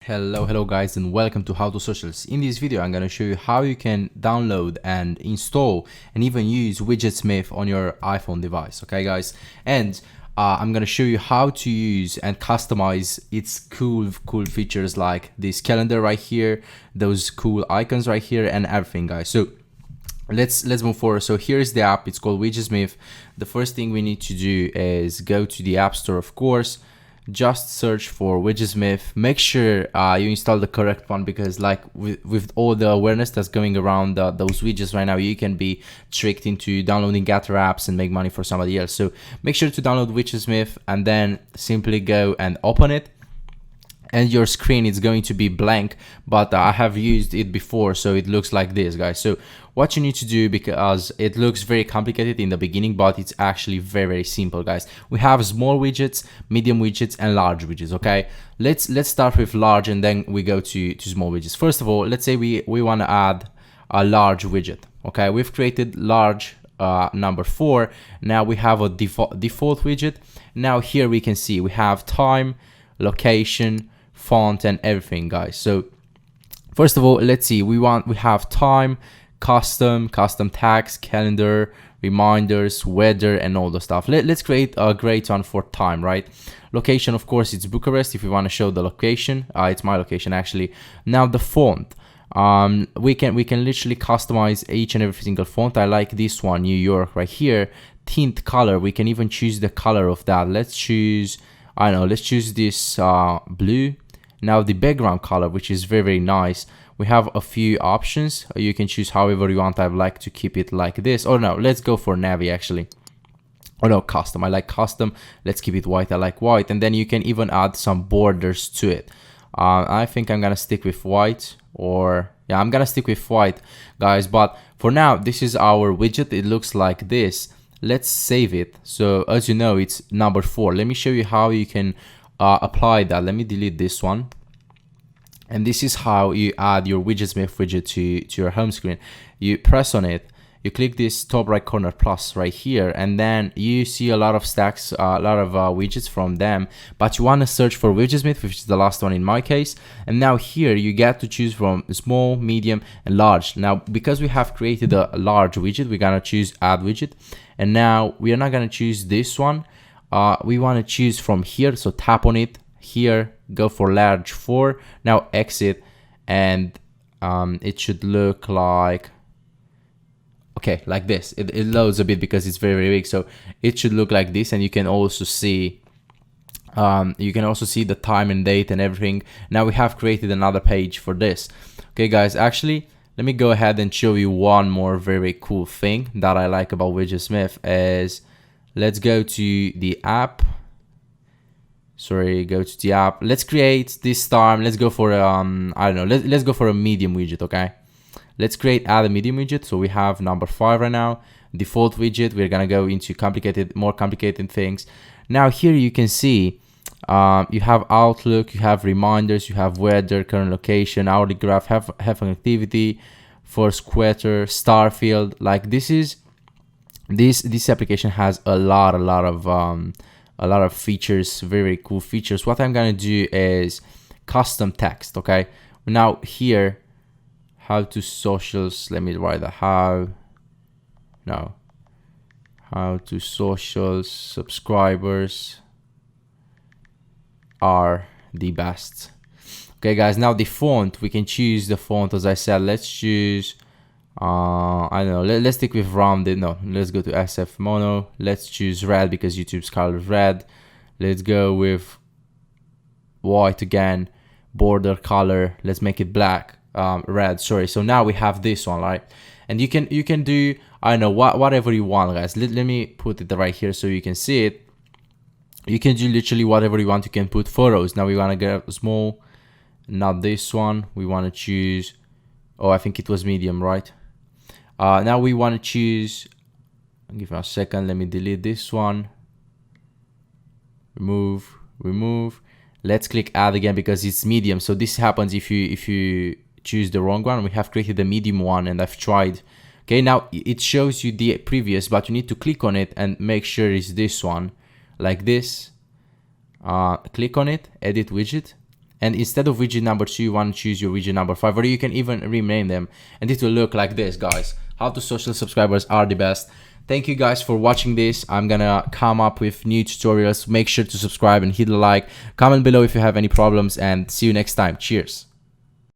Hello guys, and welcome to How to Socials. In this video I'm going to show you how you can download and install and even use Widgetsmith on your iPhone device. Okay guys, and I'm going to show you how to use and customize its cool features like this calendar right here, those cool icons right here, and everything guys. So let's move forward. So here's the app. It's called Widgetsmith. The first thing we need to do is go to the App Store, of course. Just search for Widgetsmith. Make sure you install the correct one, because like with all the awareness that's going around those widgets right now, you can be tricked into downloading other apps and make money for somebody else. So make sure to download Widgetsmith and then simply go and open it. And your screen is going to be blank, but I have used it before, so it looks like this guys. So what you need to do, because it looks very complicated in the beginning, but it's actually very simple guys. We have small widgets, medium widgets, and large widgets. Okay, let's start with large and then we go to small widgets. First of all, let's say we want to add a large widget. Okay, we've created large number 4. Now we have a default widget. Now here we can see we have time, location, font, and everything guys. So first of all, let's see, we have time, custom tags, calendar, reminders, weather, and all the stuff. Let's create a great one for time, right? Location, of course, it's Bucharest if you want to show the location. It's my location actually. Now the font, we can literally customize each and every single font. I like this one, New York, right here. Tint color, we can even choose the color of that. Let's choose, I don't know, let's choose this blue. Now the background color, which is very nice. We have a few options. You can choose however you want. I'd like to keep it like this. Or no, let's go for navy actually. Or no, custom. I like custom. Let's keep it white. I like white. And then you can even add some borders to it. I think I'm gonna stick with white, or yeah, I'm gonna stick with white guys. But for now, this is our widget. It looks like this. Let's save it. So as you know, it's number 4. Let me show you how you can apply that. Let me delete this one. And this is how you add your Widgetsmith widget to your home screen. You press on it, you click this top right corner plus right here, and then you see a lot of stacks, a lot of widgets from them, but you want to search for Widgetsmith, which is the last one in my case. And now here you get to choose from small, medium, and large. Now because we have created a large widget, we're gonna choose add widget, and now we are not gonna choose this one. We want to choose from here, so tap on it here, go for large 4, now exit, and it should look like, okay, like this. It loads a bit because it's very big, so it should look like this. And you can also see the time and date and everything. Now we have created another page for this. Okay guys, actually let me go ahead and show you one more very cool thing that I like about Widgetsmith. Is let's go to the app. Sorry, go to the app. Let's create this time. Let's go for I don't know. Let's go for a medium widget. Okay. Let's add a medium widget. So we have number 5 right now. Default widget. We're gonna go into more complicated things. Now here you can see you have Outlook, you have reminders, you have weather, current location, hourly graph, have an activity, first quarter, star field. Like this application has a lot of features, very cool features. What I'm gonna do is custom text. Okay, now here, how to socials, let me write that. How to socials subscribers are the best. Okay guys, now the font, we can choose the font. As I said, let's choose I don't know, let's stick with rounded. No, let's go to SF mono. Let's choose red because YouTube's color is red. Let's go with white again. Border color, let's make it black, red, sorry. So now we have this one, right? And you can do, I don't know, whatever you want guys. Let me put it right here so you can see it. You can do literally whatever you want. You can put photos. Now we want to get small, not this one. We want to choose, oh, I think it was medium, right? Now we want to choose, give me a second, let me delete this one, remove. Let's click add again because it's medium. So this happens if you choose the wrong one. We have created a medium one and I've tried. Okay, now it shows you the previous, but you need to click on it and make sure it's this one, like this. Click on it, edit widget, and instead of widget number 2 you want to choose your widget number 5, or you can even rename them, and it will look like this, guys. How to social subscribers are the best. Thank you guys for watching this. I'm gonna come up with new tutorials. Make sure to subscribe and hit the like, comment below if you have any problems, and see you next time. Cheers.